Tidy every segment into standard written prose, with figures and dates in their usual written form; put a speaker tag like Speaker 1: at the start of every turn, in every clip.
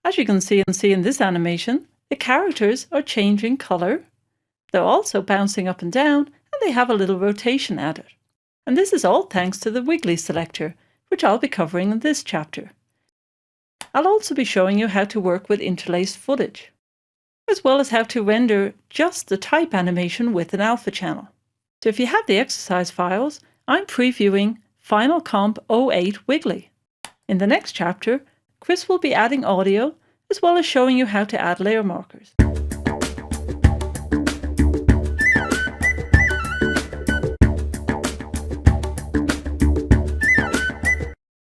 Speaker 1: As you can see in this animation, the characters are changing color. They're also bouncing up and down, and they have a little rotation added. And this is all thanks to the Wiggly selector, which I'll be covering in this chapter. I'll also be showing you how to work with interlaced footage, as well as how to render just the type animation with an alpha channel. So if you have the exercise files, I'm previewing Final Comp 08 Wiggly. In the next chapter, Chris will be adding audio, as well as showing you how to add layer markers.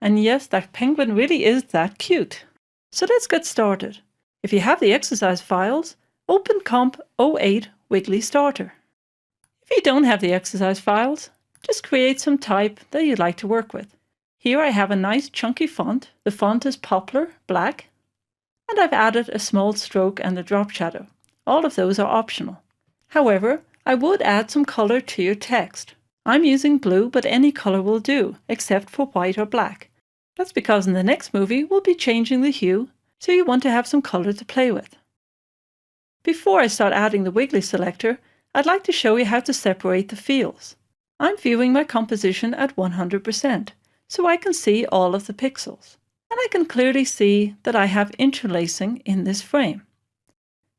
Speaker 1: And yes, that penguin really is that cute. So let's get started. If you have the exercise files, open Comp 08 Wiggly Starter. If you don't have the exercise files, just create some type that you'd like to work with. Here I have a nice chunky font. The font is Poplar Black, and I've added a small stroke and a drop shadow. All of those are optional. However, I would add some color to your text. I'm using blue, but any color will do, except for white or black. That's because in the next movie we'll be changing the hue, so you want to have some color to play with. Before I start adding the Wiggly selector, I'd like to show you how to separate the fields. I'm viewing my composition at 100%, so I can see all of the pixels. And I can clearly see that I have interlacing in this frame.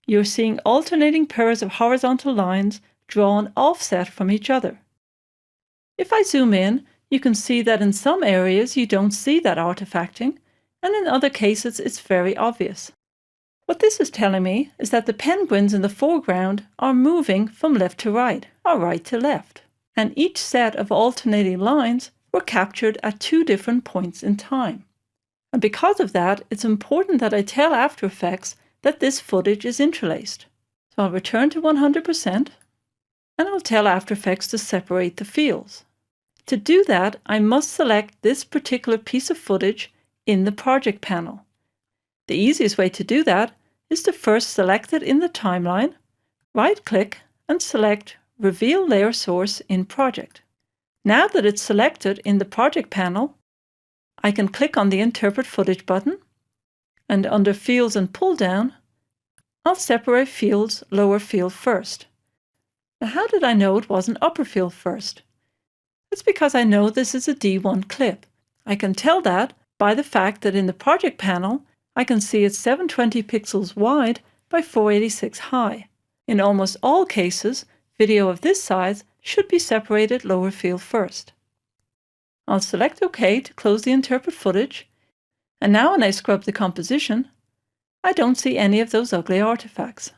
Speaker 1: You're seeing alternating pairs of horizontal lines drawn offset from each other. If I zoom in, you can see that in some areas you don't see that artifacting, and in other cases it's very obvious. What this is telling me is that the penguins in the foreground are moving from left to right, or right to left, and each set of alternating lines were captured at two different points in time. And because of that, it's important that I tell After Effects that this footage is interlaced. So I'll return to 100%, and I'll tell After Effects to separate the fields. To do that, I must select this particular piece of footage in the project panel. The easiest way to do that is to first select it in the timeline, right-click, and select Reveal Layer Source in Project. Now that it's selected in the project panel, I can click on the Interpret Footage button, and under Fields and Pull Down, I'll separate Fields Lower Field first. Now, how did I know it wasn't Upper Field first? It's because I know this is a D1 clip. I can tell that by the fact that in the project panel, I can see it's 720 pixels wide by 486 high. In almost all cases, video of this size should be separated lower field first. I'll select OK to close the Interpret Footage, and now when I scrub the composition, I don't see any of those ugly artifacts.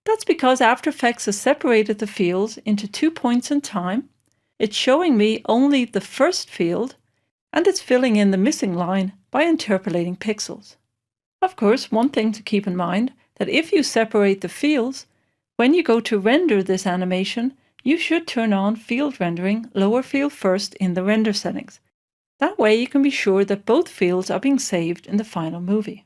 Speaker 1: That's because After Effects has separated the fields into 2 points in time. It's showing me only the first field, and it's filling in the missing line by interpolating pixels. Of course, one thing to keep in mind, that if you separate the fields, when you go to render this animation, you should turn on field rendering lower field first in the render settings. That way you can be sure that both fields are being saved in the final movie.